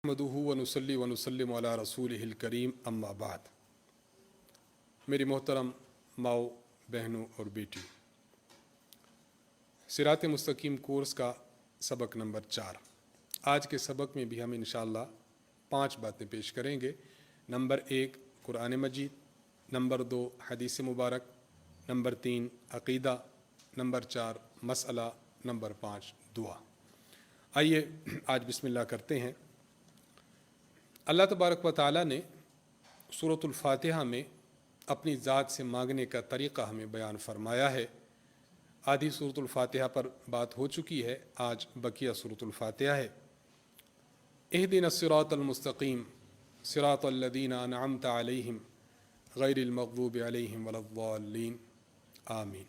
نحمدہ ونصلی ونسلم علی رسولہ الکریم اما بعد۔ میری محترم ماؤ، بہنوں اور بیٹیوں، صراط مستقیم کورس کا سبق نمبر 4۔ آج کے سبق میں بھی ہم انشاءاللہ 5 باتیں پیش کریں گے۔ نمبر 1 قرآن مجید، نمبر 2 حدیث مبارک، نمبر 3 عقیدہ، نمبر 4 مسئلہ، نمبر 5 دعا۔ آئیے آج بسم اللہ کرتے ہیں۔ اللہ تبارک و تعالیٰ نے سورۃ الفاتحہ میں اپنی ذات سے مانگنے کا طریقہ ہمیں بیان فرمایا ہے۔ آدھی سورۃ الفاتحہ پر بات ہو چکی ہے، آج بقیہ سورۃ الفاتحہ ہے۔ اہدنا الصراط المستقیم صراط الذین انعمت علیہم غیر المغضوب علیہم ولا الضالین آمین۔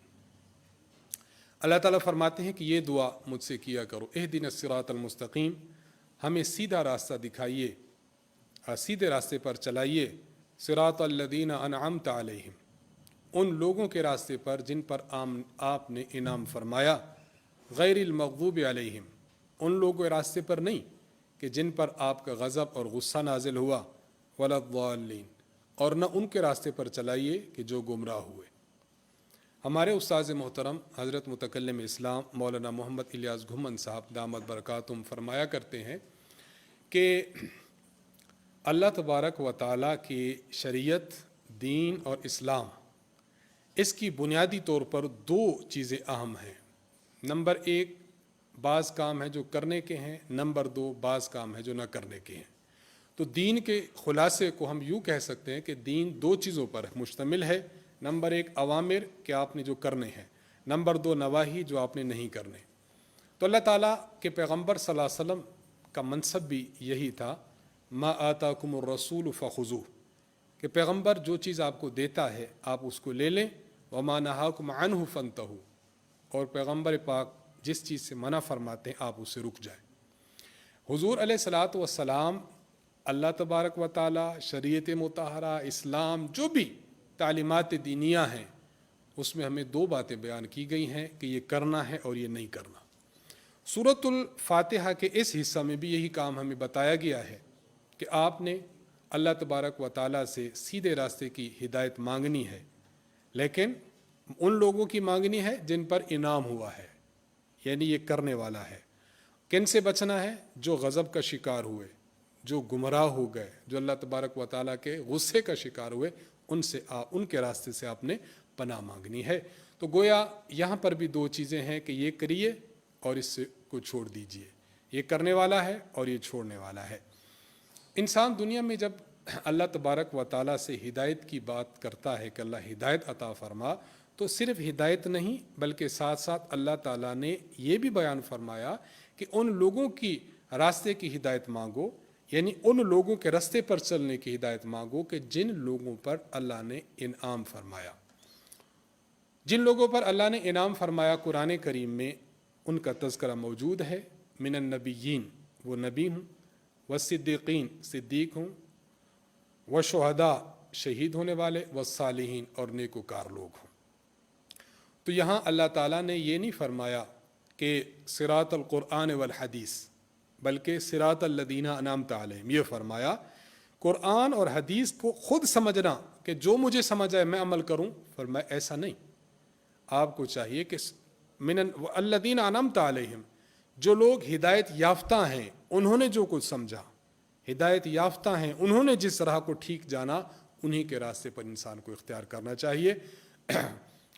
اللہ تعالیٰ فرماتے ہیں کہ یہ دعا مجھ سے کیا کرو، اہدنا الصراط المستقیم، ہمیں سیدھا راستہ دکھائیے، سیدھے راستے پر چلائیے، صراط الذین انعمت علیہم، ان لوگوں کے راستے پر جن پر آپ نے انعام فرمایا، غیر المغضوب علیہم، ان لوگوں کے راستے پر نہیں کہ جن پر آپ کا غضب اور غصہ نازل ہوا، ولا الضالین، اور نہ ان کے راستے پر چلائیے کہ جو گمراہ ہوئے۔ ہمارے استاذ محترم حضرت متکلم اسلام مولانا محمد الیاس گھمن صاحب دامت برکاتہم فرمایا کرتے ہیں کہ اللہ تبارک و تعالیٰ کی شریعت، دین اور اسلام، اس کی بنیادی طور پر 2 چیزیں اہم ہیں۔ نمبر 1 بعض کام ہیں جو کرنے کے ہیں، نمبر 2 بعض کام ہیں جو نہ کرنے کے ہیں۔ تو دین کے خلاصے کو ہم یوں کہہ سکتے ہیں کہ دین 2 چیزوں پر مشتمل ہے۔ نمبر 1 اوامر کہ آپ نے جو کرنے ہیں، نمبر 2 نواہی جو آپ نے نہیں کرنے۔ تو اللہ تعالیٰ کے پیغمبر صلی اللہ علیہ وسلم کا منصب بھی یہی تھا، ما آتاکم الرسول فخذوہ، کہ پیغمبر جو چیز آپ کو دیتا ہے آپ اس کو لے لیں، وما نہاکم عنہ فانتہوا، اور پیغمبر پاک جس چیز سے منع فرماتے ہیں آپ اس سے رک جائیں۔ حضور علیہ الصلاۃ والسلام، اللہ تبارک و تعالی، شریعت مطہرہ، اسلام، جو بھی تعلیمات دینیہ ہیں، اس میں ہمیں 2 باتیں بیان کی گئی ہیں کہ یہ کرنا ہے اور یہ نہیں کرنا۔ سورۃ الفاتحہ کے اس حصہ میں بھی یہی کام ہمیں بتایا گیا ہے کہ آپ نے اللہ تبارک و تعالیٰ سے سیدھے راستے کی ہدایت مانگنی ہے، لیکن ان لوگوں کی مانگنی ہے جن پر انعام ہوا ہے، یعنی یہ کرنے والا ہے۔ کن سے بچنا ہے؟ جو غضب کا شکار ہوئے، جو گمراہ ہو گئے، جو اللہ تبارک و تعالیٰ کے غصے کا شکار ہوئے، ان کے راستے سے آپ نے پناہ مانگنی ہے۔ تو گویا یہاں پر بھی 2 چیزیں ہیں کہ یہ کریے اور اس سے کو چھوڑ دیجئے، یہ کرنے والا ہے اور یہ چھوڑنے والا ہے۔ انسان دنیا میں جب اللہ تبارک و تعالیٰ سے ہدایت کی بات کرتا ہے کہ اللہ ہدایت عطا فرما، تو صرف ہدایت نہیں بلکہ ساتھ ساتھ اللہ تعالیٰ نے یہ بھی بیان فرمایا کہ ان لوگوں کی راستے کی ہدایت مانگو، یعنی ان لوگوں کے راستے پر چلنے کی ہدایت مانگو کہ جن لوگوں پر اللہ نے انعام فرمایا۔ جن لوگوں پر اللہ نے انعام فرمایا قرآن کریم میں ان کا تذکرہ موجود ہے۔ من النبیین، وہ نبی ہوں، والصدیقین، صدیق ہوں، والشہداء، شہید ہونے والے، والصالحین، اور نیکوکار لوگ ہوں۔ تو یہاں اللہ تعالیٰ نے یہ نہیں فرمایا کہ صراط القرآن والحدیث، بلکہ صراط الذین انعمت علیہم، یہ فرمایا۔ قرآن اور حدیث کو خود سمجھنا کہ جو مجھے سمجھ آئے میں عمل کروں، فرمایا ایسا نہیں۔ آپ کو چاہیے کہ من الذین انعمت علیہم، جو لوگ ہدایت یافتہ ہیں، انہوں نے جو کچھ سمجھا، ہدایت یافتہ ہیں، انہوں نے جس راہ کو ٹھیک جانا، انہی کے راستے پر انسان کو اختیار کرنا چاہیے۔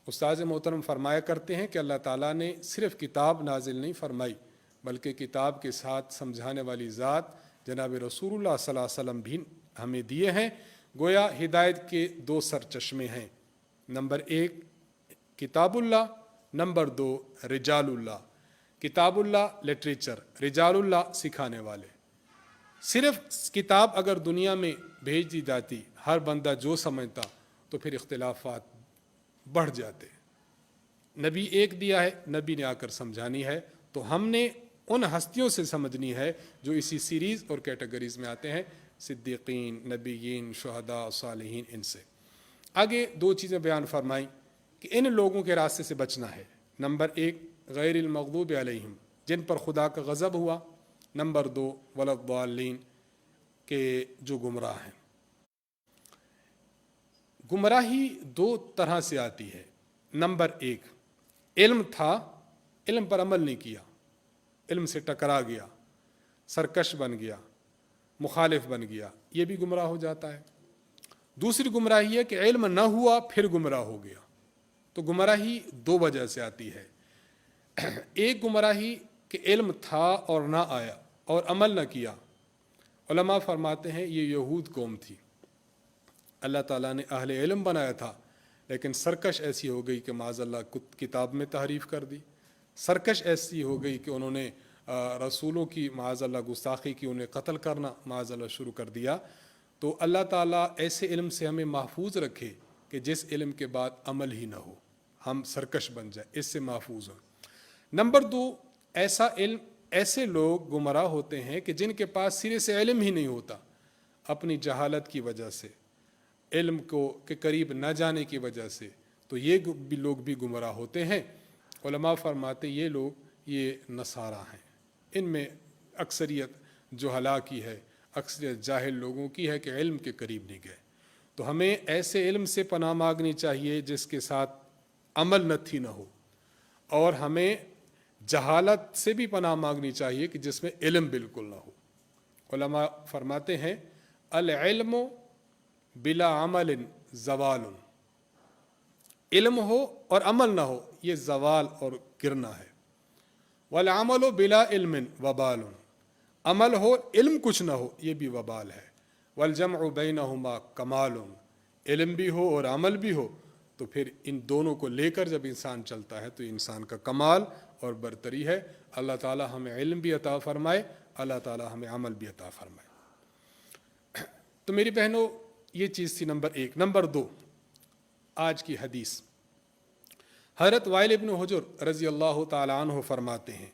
استاذ محترم فرمایا کرتے ہیں کہ اللہ تعالیٰ نے صرف کتاب نازل نہیں فرمائی، بلکہ کتاب کے ساتھ سمجھانے والی ذات جناب رسول اللہ صلی اللہ علیہ وسلم بھی ہمیں دیے ہیں۔ گویا ہدایت کے 2 سرچشمے ہیں، نمبر 1 کتاب اللہ، نمبر 2 رجال اللہ۔ کتاب اللہ لٹریچر، رجال اللہ سکھانے والے۔ صرف کتاب اگر دنیا میں بھیج دی جاتی، ہر بندہ جو سمجھتا، تو پھر اختلافات بڑھ جاتے۔ نبی ایک دیا ہے، نبی نے آ کر سمجھانی ہے، تو ہم نے ان ہستیوں سے سمجھنی ہے جو اسی سیریز اور کیٹیگریز میں آتے ہیں، صدیقین، نبیین، شہداء، صالحین، ان سے۔ آگے 2 چیزیں بیان فرمائیں کہ ان لوگوں کے راستے سے بچنا ہے۔ نمبر 1 غیر المغضوب علیہم، جن پر خدا کا غضب ہوا، نمبر 2 ولا الضالین، کہ جو گمراہ ہیں. گمراہی دو طرح سے آتی ہے. نمبر ایک، علم تھا، علم پر عمل نہیں کیا، علم سے ٹکرا گیا، سرکش بن گیا، مخالف بن گیا، یہ بھی گمراہ ہو جاتا ہے. دوسری گمراہی ہے کہ علم نہ ہوا پھر گمراہ ہو گیا. تو گمراہی دو وجہ سے آتی ہے. ایک گمراہی کہ علم تھا اور نہ آیا اور عمل نہ کیا. علماء فرماتے ہیں یہ یہود قوم تھی، اللہ تعالیٰ نے اہل علم بنایا تھا لیکن سرکش ایسی ہو گئی کہ معاذ اللہ کتاب میں تحریف کر دی. سرکش ایسی ہو گئی کہ انہوں نے رسولوں کی معاذ اللہ گستاخی کی، انہیں قتل کرنا معاذ اللہ شروع کر دیا. تو اللہ تعالیٰ ایسے علم سے ہمیں محفوظ رکھے کہ جس علم کے بعد عمل ہی نہ ہو، ہم سرکش بن جائیں، اس سے محفوظ ہوں. نمبر دو، ایسا علم، ایسے لوگ گمراہ ہوتے ہیں کہ جن کے پاس سرے سے علم ہی نہیں ہوتا، اپنی جہالت کی وجہ سے، علم کو کے قریب نہ جانے کی وجہ سے، تو یہ بھی لوگ بھی گمراہ ہوتے ہیں. علماء فرماتے یہ لوگ یہ نصارہ ہیں. ان میں اکثریت جہلاء کی ہے، اکثریت جاہل لوگوں کی ہے کہ علم کے قریب نہیں گئے. تو ہمیں ایسے علم سے پناہ مانگنی چاہیے جس کے ساتھ عمل نتھی نہ ہو، اور ہمیں جہالت سے بھی پناہ مانگنی چاہیے کہ جس میں علم بالکل نہ ہو. علماء فرماتے ہیں العلم بلا عمل زوال، علم ہو اور عمل نہ ہو یہ زوال اور گرنا ہے. والعمل بلا علم وبال، عمل ہو علم کچھ نہ ہو یہ بھی وبال ہے. والجمع بینہما کمال، علم بھی ہو اور عمل بھی ہو تو پھر ان دونوں کو لے کر جب انسان چلتا ہے تو انسان کا کمال اور برتری ہے. اللہ تعالی ہمیں علم بھی عطا فرمائے، اللہ تعالی ہمیں عمل بھی عطا فرمائے. تو میری بہنوں یہ چیز تھی نمبر ایک. نمبر دو، آج کی حدیث. حضرت وائل ابن حجر رضی اللہ تعالیٰ عنہ فرماتے ہیں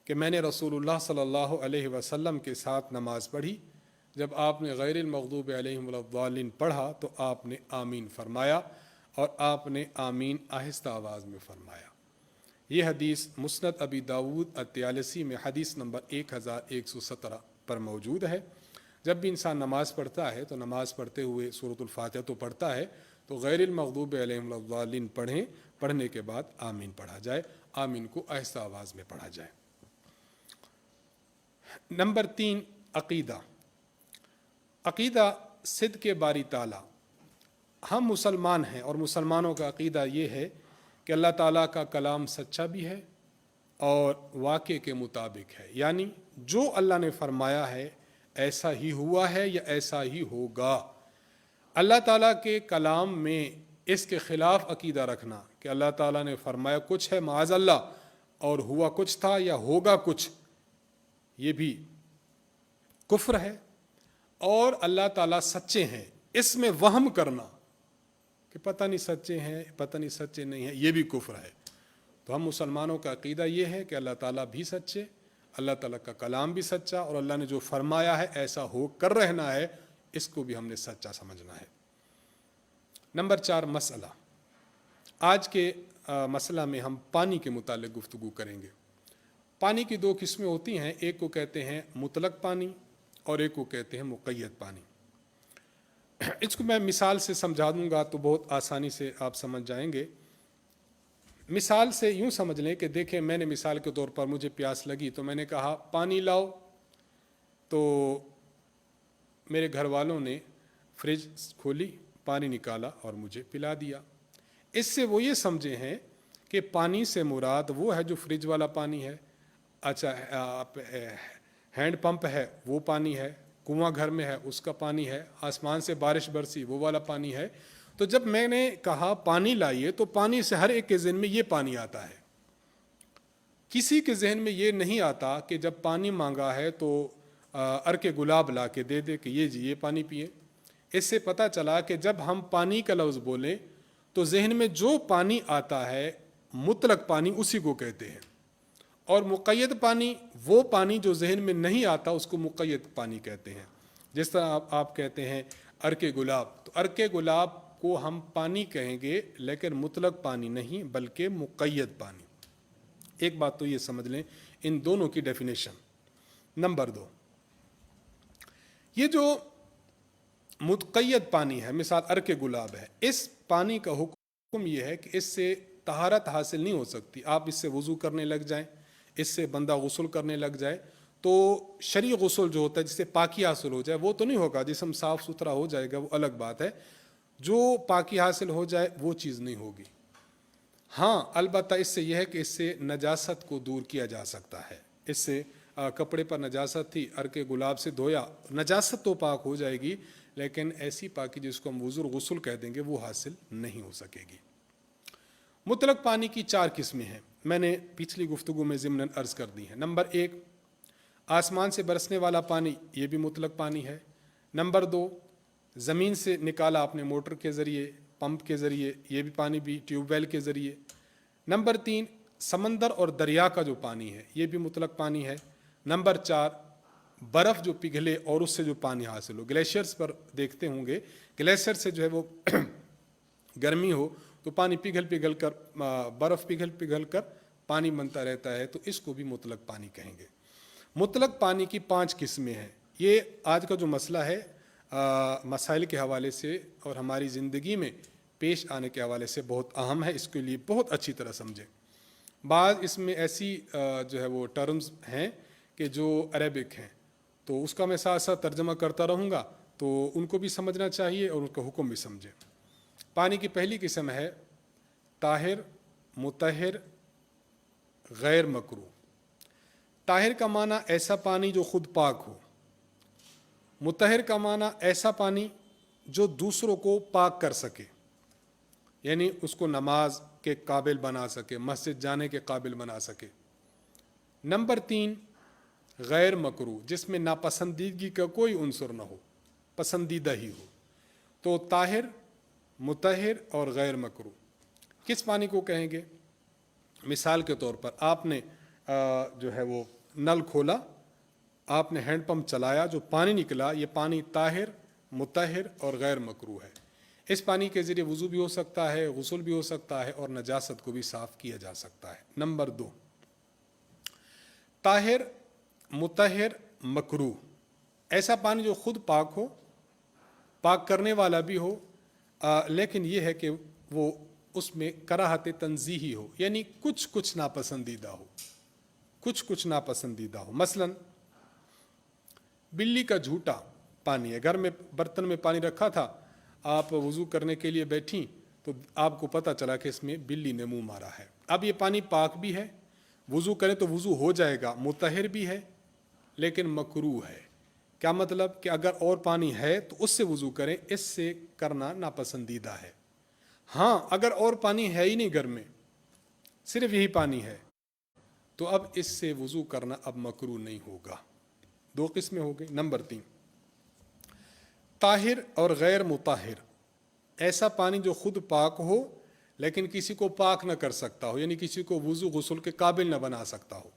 کہ میں نے رسول اللہ صلی اللہ علیہ وسلم کے ساتھ نماز پڑھی. جب آپ نے غیر المغضوب علیہم ولا الضالین پڑھا تو آپ نے آمین فرمایا، اور آپ نے آمین آہستہ آواز میں فرمایا. یہ حدیث مسند ابی داود الطیالسی میں حدیث نمبر 1117 پر موجود ہے. جب بھی انسان نماز پڑھتا ہے تو نماز پڑھتے ہوئے سورۃ الفاتحہ تو پڑھتا ہے، تو غیر المغضوب علیہم ولا الضالین پڑھیں، پڑھنے کے بعد آمین پڑھا جائے. آمین کو آہستہ آواز میں پڑھا جائے. نمبر تین، عقیدہ. عقیدہ صدق باری تعالیٰ. ہم مسلمان ہیں اور مسلمانوں کا عقیدہ یہ ہے کہ اللہ تعالیٰ کا کلام سچا بھی ہے اور واقع کے مطابق ہے، یعنی جو اللہ نے فرمایا ہے ایسا ہی ہوا ہے یا ایسا ہی ہوگا. اللہ تعالیٰ کے کلام میں اس کے خلاف عقیدہ رکھنا کہ اللہ تعالیٰ نے فرمایا کچھ ہے معاذ اللہ اور ہوا کچھ تھا یا ہوگا کچھ، یہ بھی کفر ہے. اور اللہ تعالیٰ سچے ہیں اس میں وہم کرنا کہ پتہ نہیں سچے ہیں پتہ نہیں سچے نہیں ہیں، یہ بھی کفر ہے. تو ہم مسلمانوں کا عقیدہ یہ ہے کہ اللہ تعالیٰ بھی سچے، اللہ تعالیٰ کا کلام بھی سچا، اور اللہ نے جو فرمایا ہے ایسا ہو کر رہنا ہے، اس کو بھی ہم نے سچا سمجھنا ہے. نمبر چار، مسئلہ. آج کے مسئلہ میں ہم پانی کے متعلق گفتگو کریں گے. پانی کی دو قسمیں ہوتی ہیں، ایک کو کہتے ہیں مطلق پانی اور ایک کو کہتے ہیں مقید پانی. اس کو میں مثال سے سمجھا دوں گا تو بہت آسانی سے آپ سمجھ جائیں گے. مثال سے یوں سمجھ لیں کہ دیکھیں، میں نے مثال کے طور پر مجھے پیاس لگی تو میں نے کہا پانی لاؤ، تو میرے گھر والوں نے فریج کھولی، پانی نکالا اور مجھے پلا دیا. اس سے وہ یہ سمجھے ہیں کہ پانی سے مراد وہ ہے جو فریج والا پانی ہے. اچھا، ہینڈ پمپ ہے وہ پانی ہے، کنواں گھر میں ہے اس کا پانی ہے، آسمان سے بارش برسی وہ والا پانی ہے. تو جب میں نے کہا پانی لائیے تو پانی سے ہر ایک کے ذہن میں یہ پانی آتا ہے. کسی کے ذہن میں یہ نہیں آتا کہ جب پانی مانگا ہے تو عرق گلاب لا کے دے دے کہ یہ جی یہ پانی پیے. اس سے پتہ چلا کہ جب ہم پانی کا لفظ بولیں تو ذہن میں جو پانی آتا ہے مطلق پانی اسی کو کہتے ہیں، اور مقید پانی وہ پانی جو ذہن میں نہیں آتا اس کو مقید پانی کہتے ہیں. جس طرح آپ کہتے ہیں عرق گلاب، تو عرق گلاب کو ہم پانی کہیں گے لیکن مطلق پانی نہیں بلکہ مقید پانی. ایک بات تو یہ سمجھ لیں ان دونوں کی ڈیفینیشن. نمبر دو، یہ جو متقید پانی ہے، مثال ارک گلاب ہے، اس پانی کا حکم یہ ہے کہ اس سے طہارت حاصل نہیں ہو سکتی. آپ اس سے وضو کرنے لگ جائیں، اس سے بندہ غسل کرنے لگ جائے تو شرعی غسل جو ہوتا ہے جس سے پاکی حاصل ہو جائے وہ تو نہیں ہوگا. جسم صاف ستھرا ہو جائے گا وہ الگ بات ہے، جو پاکی حاصل ہو جائے وہ چیز نہیں ہوگی. ہاں البتہ اس سے یہ ہے کہ اس سے نجاست کو دور کیا جا سکتا ہے. اس سے کپڑے پر نجاست تھی، ارک گلاب سے دھویا، نجاست تو پاک ہو جائے گی، لیکن ایسی پاکی جس کو ہم وضو غسل کہہ دیں گے وہ حاصل نہیں ہو سکے گی. مطلق پانی کی 4 قسمیں ہیں، میں نے پچھلی گفتگو میں ضمناً عرض کر دی ہیں. نمبر 1 آسمان سے برسنے والا پانی، یہ بھی مطلق پانی ہے. نمبر 2 زمین سے نکالا آپ نے موٹر کے ذریعے، پمپ کے ذریعے، یہ بھی پانی بھی ٹیوب ویل کے ذریعے. نمبر 3 سمندر اور دریا کا جو پانی ہے یہ بھی مطلق پانی ہے. نمبر 4 برف جو پگھلے اور اس سے جو پانی حاصل ہو. گلیشیئرز پر دیکھتے ہوں گے، گلیشیئر سے جو ہے وہ گرمی ہو تو پانی پگھل کر برف پگھل کر پانی بنتا رہتا ہے، تو اس کو بھی مطلق پانی کہیں گے. مطلق پانی کی 5 قسمیں ہیں. یہ آج کا جو مسئلہ ہے مسائل کے حوالے سے اور ہماری زندگی میں پیش آنے کے حوالے سے بہت اہم ہے، اس کے لیے بہت اچھی طرح سمجھیں. بعض اس میں ایسی جو ہے وہ ٹرمز ہیں کہ جو عربک ہیں، تو اس کا میں ساتھ ساتھ ترجمہ کرتا رہوں گا تو ان کو بھی سمجھنا چاہیے اور ان کا حکم بھی سمجھیں. پانی کی پہلی قسم ہے طاہر، مطہر، غیر مکروہ. طاہر کا معنی ایسا پانی جو خود پاک ہو. مطہر کا معنی ایسا پانی جو دوسروں کو پاک کر سکے، یعنی اس کو نماز کے قابل بنا سکے، مسجد جانے کے قابل بنا سکے. نمبر 3 غیر مکروہ، جس میں ناپسندیدگی کا کوئی عنصر نہ ہو، پسندیدہ ہی ہو. تو طاہر، مطہر اور غیر مکروہ کس پانی کو کہیں گے؟ مثال کے طور پر آپ نے جو ہے وہ نل کھولا، آپ نے ہینڈ پمپ چلایا، جو پانی نکلا یہ پانی طاہر، مطہر اور غیر مکروہ ہے. اس پانی کے ذریعے وضو بھی ہو سکتا ہے، غسل بھی ہو سکتا ہے اور نجاست کو بھی صاف کیا جا سکتا ہے. نمبر 2 طاہر، مطہر، مکروہ، ایسا پانی جو خود پاک ہو، پاک کرنے والا بھی ہو، لیکن یہ ہے کہ وہ اس میں کراہت تنزیہی ہو، یعنی کچھ ناپسندیدہ ہو، کچھ ناپسندیدہ ہو. مثلا بلی کا جھوٹا پانی ہے، گھر میں برتن میں پانی رکھا تھا، آپ وضو کرنے کے لیے بیٹھیں تو آپ کو پتہ چلا کہ اس میں بلی نے منہ مارا ہے. اب یہ پانی پاک بھی ہے، وضو کریں تو وضو ہو جائے گا، مطہر بھی ہے لیکن مکروہ ہے. کیا مطلب؟ کہ اگر اور پانی ہے تو اس سے وضو کریں، اس سے کرنا ناپسندیدہ ہے. ہاں اگر اور پانی ہے ہی نہیں گھر میں، صرف یہی پانی ہے، تو اب اس سے وضو کرنا اب مکروہ نہیں ہوگا. 2 قسمیں ہو گئی. نمبر 3 طاہر اور غیر مطہر، ایسا پانی جو خود پاک ہو لیکن کسی کو پاک نہ کر سکتا ہو، یعنی کسی کو وضو غسل کے قابل نہ بنا سکتا ہو.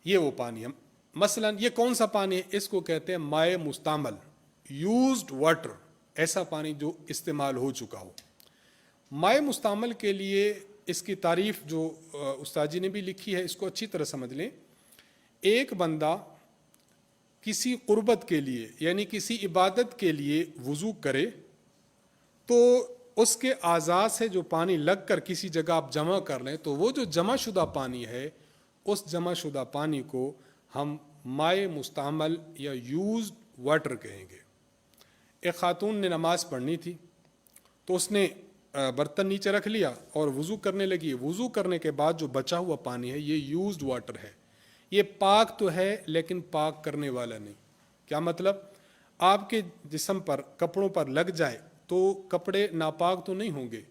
یہ وہ پانی ہے. مثلا یہ کون سا پانی ہے؟ اس کو کہتے ہیں مائع مستعمل، یوزڈ واٹر، ایسا پانی جو استعمال ہو چکا ہو. مائع مستعمل کے لیے اس کی تعریف جو استاد جی نے بھی لکھی ہے، اس کو اچھی طرح سمجھ لیں. ایک بندہ کسی قربت کے لیے یعنی کسی عبادت کے لیے وضو کرے تو اس کے اعضاء سے جو پانی لگ کر کسی جگہ آپ جمع کر لیں تو وہ جو جمع شدہ پانی ہے، اس جمع شدہ پانی کو ہم مائع مستعمل یا یوزڈ واٹر کہیں گے. ایک خاتون نے نماز پڑھنی تھی تو اس نے برتن نیچے رکھ لیا اور وضو کرنے لگی. وضو کرنے کے بعد جو بچا ہوا پانی ہے یہ یوزڈ واٹر ہے. یہ پاک تو ہے لیکن پاک کرنے والا نہیں. کیا مطلب؟ آپ کے جسم پر کپڑوں پر لگ جائے تو کپڑے ناپاک تو نہیں ہوں گے،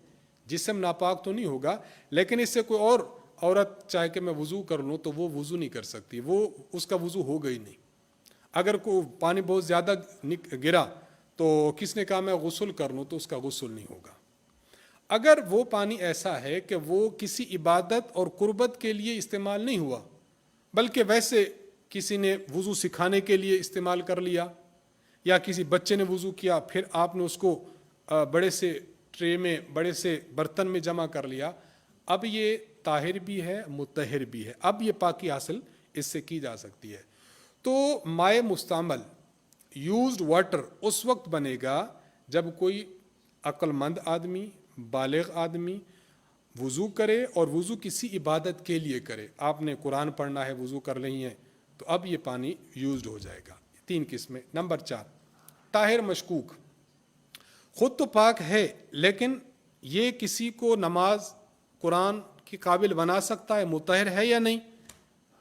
جسم ناپاک تو نہیں ہوگا، لیکن اس سے کوئی اور عورت چاہے کہ میں وضو کر لوں تو وہ وضو نہیں کر سکتی، وہ اس کا وضو ہو گئی نہیں. اگر کوئی پانی بہت زیادہ گرا تو کس نے کہا میں غسل کر لوں تو اس کا غسل نہیں ہوگا. اگر وہ پانی ایسا ہے کہ وہ کسی عبادت اور قربت کے لیے استعمال نہیں ہوا بلکہ ویسے کسی نے وضو سکھانے کے لیے استعمال کر لیا، یا کسی بچے نے وضو کیا پھر آپ نے اس کو بڑے سے ٹرے میں، بڑے سے برتن میں جمع کر لیا، اب یہ طاہر بھی ہے، مطہر بھی ہے، اب یہ پاکی حاصل اس سے کی جا سکتی ہے. تو مائع مستعمل، یوزڈ واٹر اس وقت بنے گا جب کوئی عقل مند آدمی، بالغ آدمی وضو کرے، اور وضو کسی عبادت کے لیے کرے. آپ نے قرآن پڑھنا ہے، وضو کر رہی ہیں، تو اب یہ پانی یوزڈ ہو جائے گا. 3 قسمیں. نمبر 4 طاہر مشکوک. خود تو پاک ہے لیکن یہ کسی کو نماز قرآن کے قابل بنا سکتا ہے، مطہر ہے یا نہیں،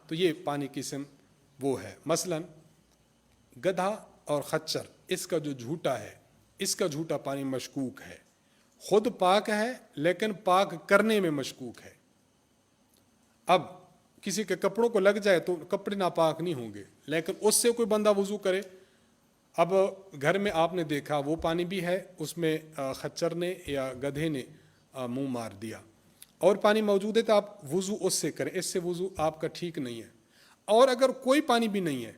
تو یہ پانی قسم وہ ہے. مثلا گدھا اور خچر، اس کا جو جھوٹا ہے، اس کا جھوٹا پانی مشکوک ہے. خود پاک ہے لیکن پاک کرنے میں مشکوک ہے. اب کسی کے کپڑوں کو لگ جائے تو کپڑے ناپاک نہیں ہوں گے، لیکن اس سے کوئی بندہ وضو کرے. اب گھر میں آپ نے دیکھا وہ پانی بھی ہے، اس میں خچر نے یا گدھے نے منہ مار دیا، اور پانی موجود ہے تو آپ وضو اس سے کریں، اس سے وضو آپ کا ٹھیک نہیں ہے. اور اگر کوئی پانی بھی نہیں ہے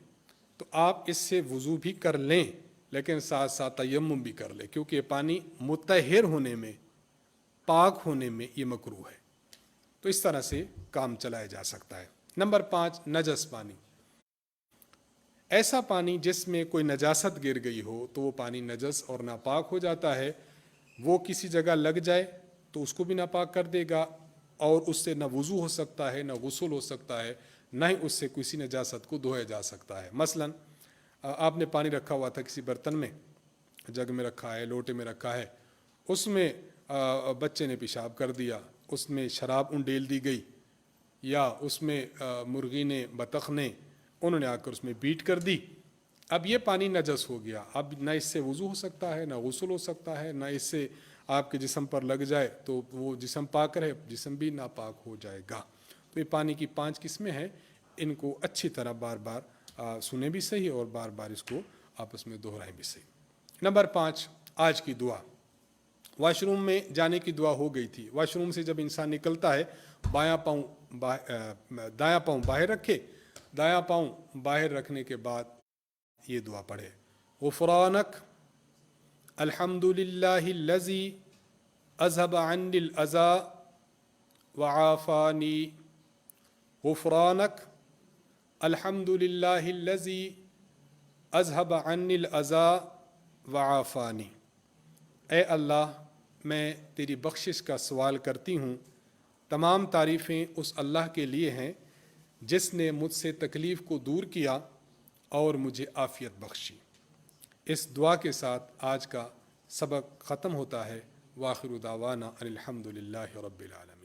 تو آپ اس سے وضو بھی کر لیں، لیکن ساتھ ساتھ تیمم بھی کر لیں، کیونکہ یہ پانی مطہر ہونے میں، پاک ہونے میں یہ مکروہ ہے. تو اس طرح سے کام چلایا جا سکتا ہے. نمبر 5 نجس پانی. ایسا پانی جس میں کوئی نجاست گر گئی ہو تو وہ پانی نجس اور ناپاک ہو جاتا ہے. وہ کسی جگہ لگ جائے تو اس کو بھی ناپاک کر دے گا، اور اس سے نہ وضو ہو سکتا ہے، نہ غسل ہو سکتا ہے، نہ ہی اس سے کسی نجاست کو دھویا جا سکتا ہے. مثلا آپ نے پانی رکھا ہوا تھا کسی برتن میں، جگ میں رکھا ہے، لوٹے میں رکھا ہے، اس میں بچے نے پیشاب کر دیا، اس میں شراب انڈیل دی گئی، یا اس میں مرغی نے، بطخ نے، انہوں نے آ کر اس میں بیٹ کر دی. اب یہ پانی نجس ہو گیا. اب نہ اس سے وضو ہو سکتا ہے، نہ غسل ہو سکتا ہے، نہ اس سے آپ کے جسم پر لگ جائے تو وہ جسم پاک رہے، جسم بھی ناپاک ہو جائے گا. تو یہ پانی کی 5 قسمیں ہیں. ان کو اچھی طرح بار بار سنیں بھی صحیح، اور بار بار اس کو آپس میں دہرائیں بھی صحیح. نمبر 5 آج کی دعا. واش روم میں جانے کی دعا ہو گئی تھی. واش روم سے جب انسان نکلتا ہے، دایاں پاؤں باہر رکھے، دایاں پاؤں باہر رکھنے کے بعد یہ دعا پڑھے: غفرانک الحمد للہ الذی اذهب عنی الاذى وعافانی. غفرانک الحمد للہ الذی اذهب عنی الاذى وعافانی. اے اللہ، میں تیری بخشش کا سوال کرتی ہوں. تمام تعریفیں اس اللہ کے لیے ہیں جس نے مجھ سے تکلیف کو دور کیا اور مجھے عافیت بخشی. اس دعا کے ساتھ آج کا سبق ختم ہوتا ہے. وآخر دعوانا ان الحمد للہ رب العالمین.